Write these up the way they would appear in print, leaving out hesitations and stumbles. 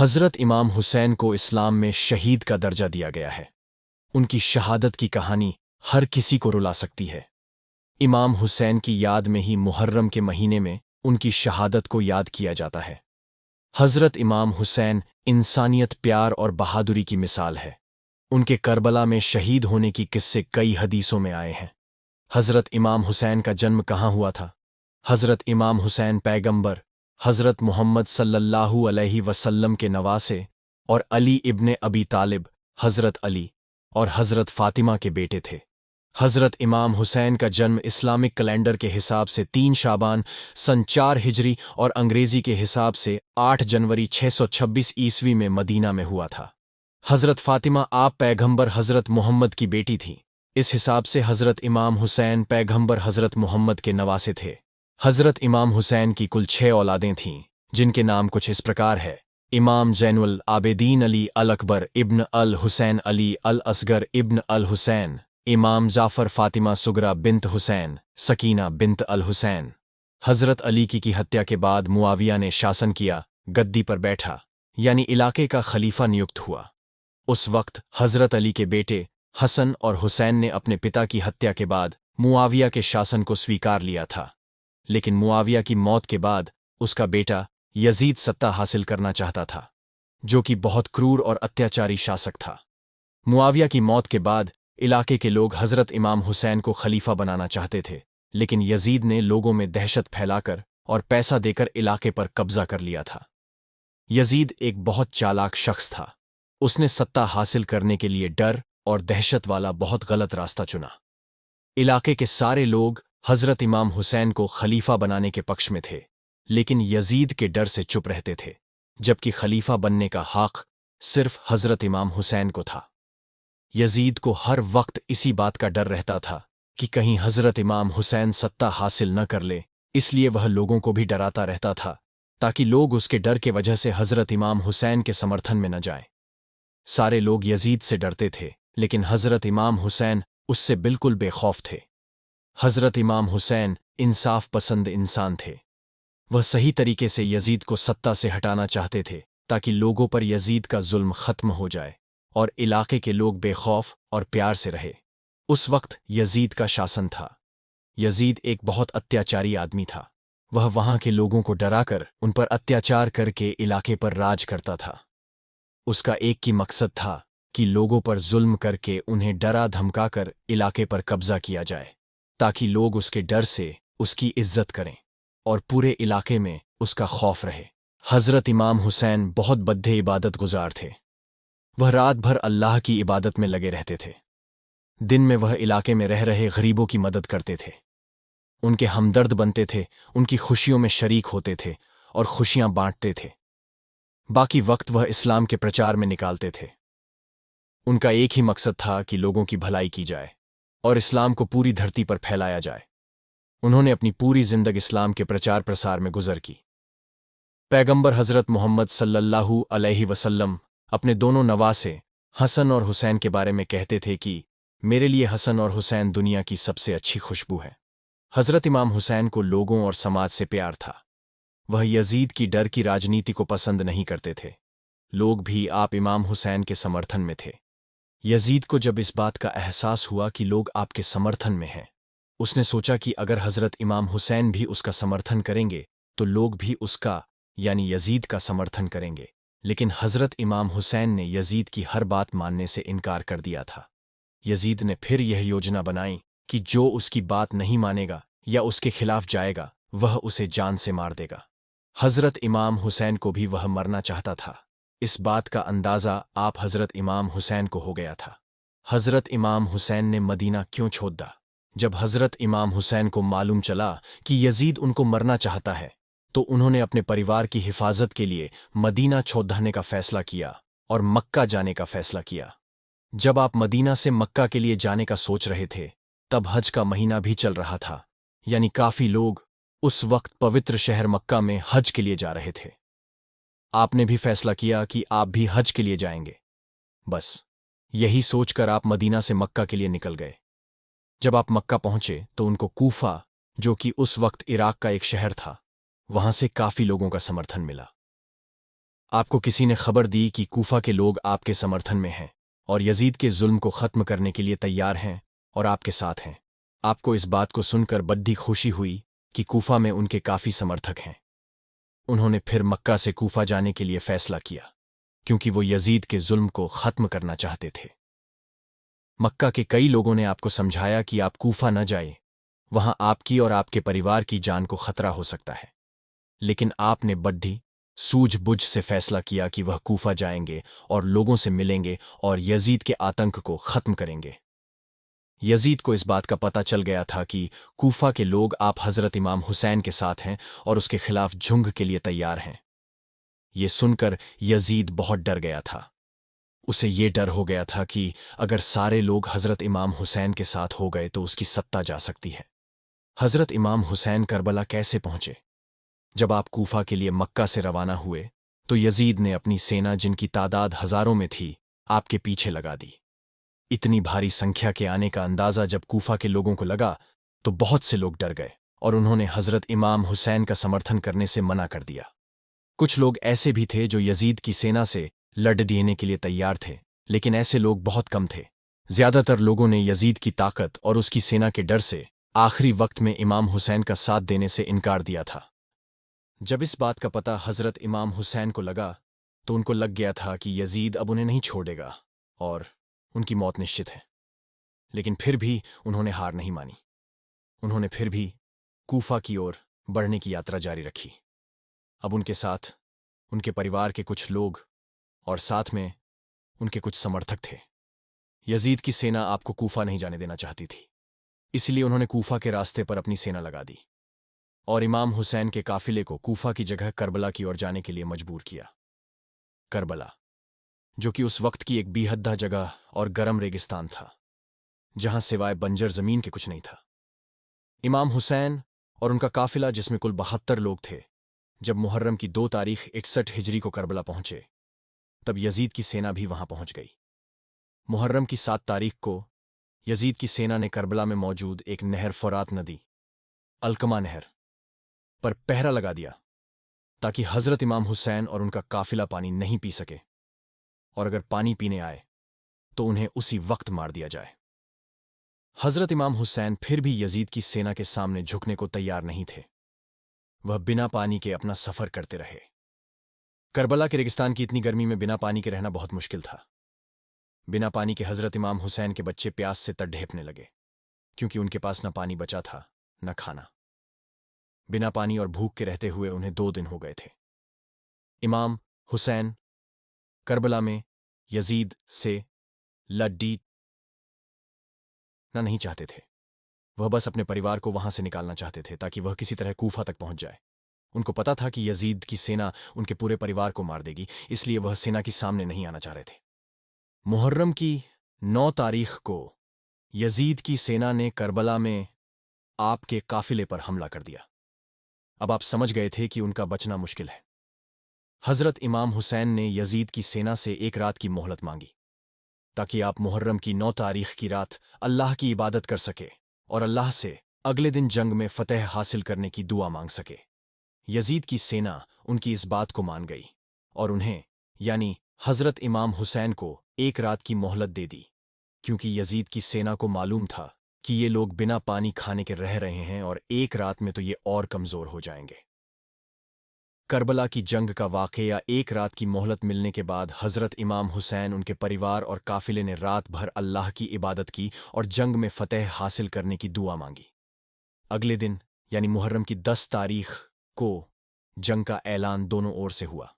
हज़रत इमाम हुसैन को इस्लाम में शहीद का दर्जा दिया गया है। उनकी शहादत की कहानी हर किसी को रुला सकती है। इमाम हुसैन की याद में ही मुहर्रम के महीने में उनकी शहादत को याद किया जाता है। हज़रत इमाम हुसैन इंसानियत, प्यार और बहादुरी की मिसाल है। उनके करबला में शहीद होने की किस्से कई हदीसों में आए हैं। हज़रत इमाम हुसैन का जन्म कहाँ हुआ था? हज़रत इमाम हुसैन पैगंबर हज़रत मुहम्मद सल्लल्लाहु अलैहि वसल्लम के नवासे और अली इब्ने अबी तालिब, हज़रत अली और हज़रत फ़ातिमा के बेटे थे। हज़रत इमाम हुसैन का जन्म इस्लामिक कैलेंडर के हिसाब से 3 शाबान सन 4 हिजरी और अंग्रेज़ी के हिसाब से 8 जनवरी 626 ईस्वी में मदीना में हुआ था। हज़रत फ़ातिमा आप पैगंबर हज़रत मुहम्मद की बेटी थीं। इस हिसाब से हज़रत इमाम हुसैन पैगंबर हज़रत मुहम्मद के नवासे थे। हज़रत इमाम हुसैन की कुल 6 औलादें थीं, जिनके नाम कुछ इस प्रकार है। इमाम ज़ैनुल आबिदीन अली अल अकबर इब्न अल हुसैन अली अल असगर इब्न अल हुसैन, इमाम जाफ़र फ़ातिमा सुगरा बिन्त हुसैन, सकीना बिन्त अल हुसैन। हज़रत अली की हत्या के बाद मुआविया ने शासन किया, गद्दी पर बैठा, यानी इलाके का खलीफा नियुक्त हुआ। उस वक्त हज़रत अली के बेटे हसन और हुसैन ने अपने पिता की हत्या के बाद मुआविया के शासन को स्वीकार लिया था। लेकिन मुआविया की मौत के बाद उसका बेटा यजीद सत्ता हासिल करना चाहता था, जो कि बहुत क्रूर और अत्याचारी शासक था। मुआविया की मौत के बाद इलाके के लोग हज़रत इमाम हुसैन को खलीफा बनाना चाहते थे, लेकिन यजीद ने लोगों में दहशत फैलाकर और पैसा देकर इलाके पर कब्जा कर लिया था। यजीद एक बहुत चालाक शख्स था। उसने सत्ता हासिल करने के लिए डर और दहशत वाला बहुत गलत रास्ता चुना। इलाके के सारे लोग हज़रत इमाम हुसैन को खलीफा बनाने के पक्ष में थे, लेकिन यजीद के डर से चुप रहते थे, जबकि खलीफा बनने का हक़ सिर्फ हज़रत इमाम हुसैन को था। यजीद को हर वक्त इसी बात का डर रहता था कि कहीं हज़रत इमाम हुसैन सत्ता हासिल न कर ले, इसलिए वह लोगों को भी डराता रहता था, ताकि लोग उसके डर के वजह से हज़रत इमाम हुसैन के समर्थन में न जाएं। सारे लोग यजीद से डरते थे, लेकिन हज़रत इमाम हुसैन उससे बिल्कुल बेखौफ थे। हज़रत इमाम हुसैन इंसाफ पसंद इंसान थे। वह सही तरीके से यजीद को सत्ता से हटाना चाहते थे, ताकि लोगों पर यजीद का जुल्म खत्म हो जाए और इलाके के लोग बेखौफ और प्यार से रहे। उस वक्त यजीद का शासन था। यजीद एक बहुत अत्याचारी आदमी था। वह वहां के लोगों को डराकर उन पर अत्याचार करके इलाके पर राज करता था। उसका एक ही मकसद था कि लोगों पर जुल्म करके उन्हें डरा धमकाकर इलाके पर कब्जा किया जाए, ताकि लोग उसके डर से उसकी इज्जत करें और पूरे इलाके में उसका खौफ रहे। हज़रत इमाम हुसैन बहुत बद्दे इबादत गुजार थे। वह रात भर अल्लाह की इबादत में लगे रहते थे। दिन में वह इलाके में रह रहे गरीबों की मदद करते थे, उनके हमदर्द बनते थे, उनकी खुशियों में शरीक होते थे और खुशियां बांटते थे। बाकी वक्त वह इस्लाम के प्रचार में निकालते थे। उनका एक ही मकसद था कि लोगों की भलाई की जाए और इस्लाम को पूरी धरती पर फैलाया जाए। उन्होंने अपनी पूरी जिंदगी इस्लाम के प्रचार प्रसार में गुजर की। पैगंबर हज़रत मुहम्मद सल्लल्लाहु अलैहि वसल्लम अपने दोनों नवासे हसन और हुसैन के बारे में कहते थे कि मेरे लिए हसन और हुसैन दुनिया की सबसे अच्छी खुशबू है। हज़रत इमाम हुसैन को लोगों और समाज से प्यार था। वह यजीद की डर की राजनीति को पसंद नहीं करते थे। लोग भी आप इमाम हुसैन के समर्थन में थे। यजीद को जब इस बात का एहसास हुआ कि लोग आपके समर्थन में हैं, उसने सोचा कि अगर हज़रत इमाम हुसैन भी उसका समर्थन करेंगे तो लोग भी उसका यानी यजीद का समर्थन करेंगे। लेकिन हज़रत इमाम हुसैन ने यजीद की हर बात मानने से इनकार कर दिया था। यजीद ने फिर यह योजना बनाई कि जो उसकी बात नहीं मानेगा या उसके खिलाफ जाएगा, वह उसे जान से मार देगा। हज़रत इमाम हुसैन को भी वह मरना चाहता था। इस बात का अंदाज़ा आप हज़रत इमाम हुसैन को हो गया था। हज़रत इमाम हुसैन ने मदीना क्यों छोड़ दा? जब हज़रत इमाम हुसैन को मालूम चला कि यजीद उनको मरना चाहता है, तो उन्होंने अपने परिवार की हिफाजत के लिए मदीना छोड़ने का फ़ैसला किया और मक्का जाने का फ़ैसला किया। जब आप मदीना से मक्का के लिए जाने का सोच रहे थे, तब हज का महीना भी चल रहा था, यानी काफ़ी लोग उस वक्त पवित्र शहर मक्का में हज के लिए जा रहे थे। आपने भी फैसला किया कि आप भी हज के लिए जाएंगे। बस यही सोचकर आप मदीना से मक्का के लिए निकल गए। जब आप मक्का पहुंचे तो उनको कूफा, जो कि उस वक्त इराक का एक शहर था, वहां से काफी लोगों का समर्थन मिला। आपको किसी ने खबर दी कि कूफा के लोग आपके समर्थन में हैं और यजीद के जुल्म को खत्म करने के लिए तैयार हैं और आपके साथ हैं। आपको इस बात को सुनकर बड़ी खुशी हुई कि कूफा में उनके काफी समर्थक हैं। उन्होंने फिर मक्का से कूफा जाने के लिए फैसला किया, क्योंकि वो यजीद के जुल्म को खत्म करना चाहते थे। मक्का के कई लोगों ने आपको समझाया कि आप कूफा न जाए, वहां आपकी और आपके परिवार की जान को खतरा हो सकता है। लेकिन आपने बड्ढी सूझबूझ से फैसला किया कि वह कूफा जाएंगे और लोगों से मिलेंगे और यजीद के आतंक को खत्म करेंगे। यजीद को इस बात का पता चल गया था कि कूफा के लोग आप हजरत इमाम हुसैन के साथ हैं और उसके खिलाफ जंग के लिए तैयार हैं। ये सुनकर यजीद बहुत डर गया था। उसे ये डर हो गया था कि अगर सारे लोग हजरत इमाम हुसैन के साथ हो गए तो उसकी सत्ता जा सकती है। हजरत इमाम हुसैन करबला कैसे पहुंचे? जब आप कूफा के लिए मक्का से रवाना हुए तो यजीद ने अपनी सेना, जिनकी तादाद हजारों में थी, आपके पीछे लगा दी। इतनी भारी संख्या के आने का अंदाजा जब कूफा के लोगों को लगा तो बहुत से लोग डर गए और उन्होंने हजरत इमाम हुसैन का समर्थन करने से मना कर दिया। कुछ लोग ऐसे भी थे जो यजीद की सेना से लड़ देने के लिए तैयार थे, लेकिन ऐसे लोग बहुत कम थे। ज्यादातर लोगों ने यजीद की ताकत और उसकी सेना के डर से आखिरी वक्त में इमाम हुसैन का साथ देने से इनकार दिया था। जब इस बात का पता हजरत इमाम हुसैन को लगा तो उनको लग गया था कि यजीद अब उन्हें नहीं छोड़ेगा और उनकी मौत निश्चित है। लेकिन फिर भी उन्होंने हार नहीं मानी। उन्होंने फिर भी कूफा की ओर बढ़ने की यात्रा जारी रखी। अब उनके साथ उनके परिवार के कुछ लोग और साथ में उनके कुछ समर्थक थे। यजीद की सेना आपको कूफा नहीं जाने देना चाहती थी, इसलिए उन्होंने कूफा के रास्ते पर अपनी सेना लगा दी और इमाम हुसैन के काफिले को कूफा की जगह करबला की ओर जाने के लिए मजबूर किया। करबला, जो कि उस वक्त की एक बेहद्दा जगह और गर्म रेगिस्तान था, जहां सिवाय बंजर जमीन के कुछ नहीं था। इमाम हुसैन और उनका काफिला, जिसमें कुल 72 लोग थे, जब मुहर्रम की 2 तारीख 61 हिजरी को करबला पहुंचे, तब यजीद की सेना भी वहां पहुंच गई। मुहर्रम की 7 तारीख को यजीद की सेना ने करबला में मौजूद एक नहर, फुरात नदी, अलकमा नहर, पर पहरा लगा दिया ताकि हजरत इमाम हुसैन और उनका काफिला पानी नहीं पी सके, और अगर पानी पीने आए तो उन्हें उसी वक्त मार दिया जाए। हजरत इमाम हुसैन फिर भी यजीद की सेना के सामने झुकने को तैयार नहीं थे। वह बिना पानी के अपना सफर करते रहे। करबला के रेगिस्तान की इतनी गर्मी में बिना पानी के रहना बहुत मुश्किल था। बिना पानी के हजरत इमाम हुसैन के बच्चे प्यास से तड़हेपने लगे, क्योंकि उनके पास न पानी बचा था न खाना। बिना पानी और भूख के रहते हुए उन्हें 2 दिन हो गए थे। इमाम हुसैन करबला में यजीद से लड़ना नहीं चाहते थे। वह बस अपने परिवार को वहां से निकालना चाहते थे ताकि वह किसी तरह कूफा तक पहुंच जाए। उनको पता था कि यजीद की सेना उनके पूरे परिवार को मार देगी, इसलिए वह सेना के सामने नहीं आना चाह रहे थे। मुहर्रम की 9 तारीख को यजीद की सेना ने करबला में आपके काफिले पर हमला कर दिया। अब आप समझ गए थे कि उनका बचना मुश्किल है। हजरत इमाम हुसैन ने यजीद की सेना से 1 रात की मोहलत मांगी ताकि आप मुहर्रम की 9 तारीख की रात अल्लाह की इबादत कर सके और अल्लाह से अगले दिन जंग में फतेह हासिल करने की दुआ मांग सके। यजीद की सेना उनकी इस बात को मान गई और उन्हें, यानी हजरत इमाम हुसैन को, 1 रात की मोहलत दे दी, क्योंकि यजीद की सेना को मालूम था कि ये लोग बिना पानी खाने के रह रहे हैं और 1 रात में तो ये और कमजोर हो जाएंगे। करबला की जंग का वाकया, 1 रात की मोहलत मिलने के बाद हजरत इमाम हुसैन, उनके परिवार और काफिले ने रात भर अल्लाह की इबादत की और जंग में फतेह हासिल करने की दुआ मांगी। अगले दिन, यानी मुहर्रम की 10 तारीख को, जंग का ऐलान दोनों ओर से हुआ।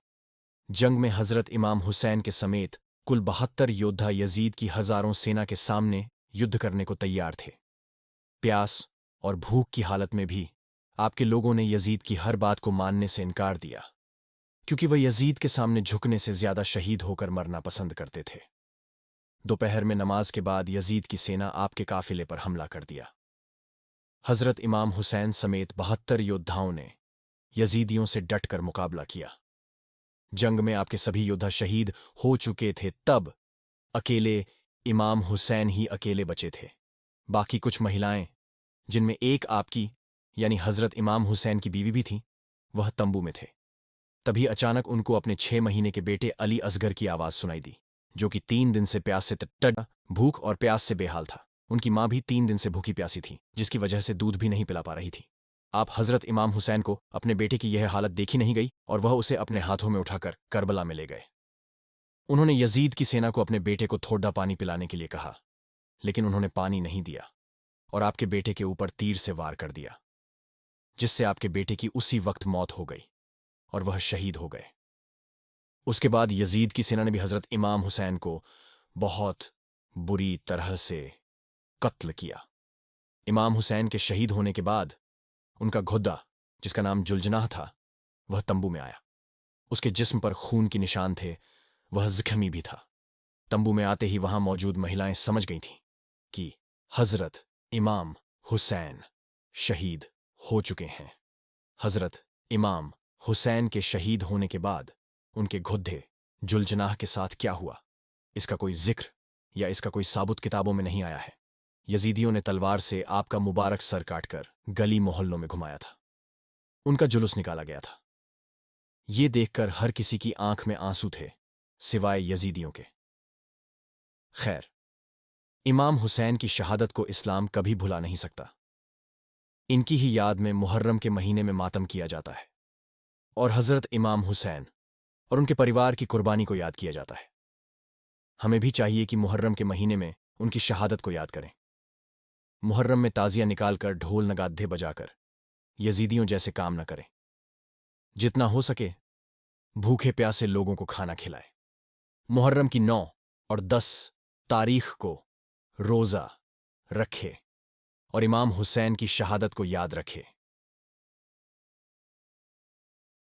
जंग में हजरत इमाम हुसैन के समेत कुल 72 योद्धा यजीद की हजारों सेना के सामने युद्ध करने को तैयार थे। प्यास और भूख की हालत में भी आपके लोगों ने यजीद की हर बात को मानने से इनकार दिया, क्योंकि वह यजीद के सामने झुकने से ज्यादा शहीद होकर मरना पसंद करते थे। दोपहर में नमाज के बाद यजीद की सेना आपके काफिले पर हमला कर दिया। हजरत इमाम हुसैन समेत 72 योद्धाओं ने यजीदियों से डटकर मुकाबला किया। जंग में आपके सभी योद्धा शहीद हो चुके थे, तब अकेले इमाम हुसैन ही अकेले बचे थे। बाकी कुछ महिलाएं, जिनमें एक आपकी, यानी हजरत इमाम हुसैन की बीवी भी थी, वह तंबू में थे। तभी अचानक उनको अपने 6 महीने के बेटे अली असगर की आवाज सुनाई दी, जो कि 3 दिन से प्यास से टट भूख और प्यास से बेहाल था। उनकी माँ भी 3 दिन से भूखी प्यासी थी, जिसकी वजह से दूध भी नहीं पिला पा रही थी। आप हजरत इमाम हुसैन को अपने बेटे की यह हालत देखी नहीं गई और वह उसे अपने हाथों में उठाकर करबला में ले गए। उन्होंने यजीद की सेना को अपने बेटे को थोड़ा पानी पिलाने के लिए कहा, लेकिन उन्होंने पानी नहीं दिया और आपके बेटे के ऊपर तीर से वार कर दिया, जिससे आपके बेटे की उसी वक्त मौत हो गई और वह शहीद हो गए। उसके बाद यजीद की सेना ने भी हजरत इमाम हुसैन को बहुत बुरी तरह से कत्ल किया। इमाम हुसैन के शहीद होने के बाद उनका घुड्डा, जिसका नाम जुलजनाह था, वह तंबू में आया। उसके जिस्म पर खून के निशान थे, वह जख्मी भी था। तंबू में आते ही वहां मौजूद महिलाएं समझ गई थीं कि हजरत इमाम हुसैन शहीद हो चुके हैं। हजरत इमाम हुसैन के शहीद होने के बाद उनके घुड्डे जुलजनाह के साथ क्या हुआ, इसका कोई जिक्र या इसका कोई साबुत किताबों में नहीं आया है। यजीदियों ने तलवार से आपका मुबारक सर काटकर गली मोहल्लों में घुमाया था। उनका जुलूस निकाला गया था। ये देखकर हर किसी की आंख में आंसू थे, सिवाय यजीदियों के। खैर, इमाम हुसैन की शहादत को इस्लाम कभी भुला नहीं सकता। इनकी ही याद में मुहर्रम के महीने में मातम किया जाता है और हजरत इमाम हुसैन और उनके परिवार की कुर्बानी को याद किया जाता है। हमें भी चाहिए कि मुहर्रम के महीने में उनकी शहादत को याद करें। मुहर्रम में ताजिया निकालकर ढोल नगाड़े बजाकर यजीदियों जैसे काम न करें। जितना हो सके भूखे प्यासे लोगों को खाना खिलाएं। मुहर्रम की 9 और 10 तारीख को रोजा रखे और इमाम हुसैन की शहादत को याद रखे।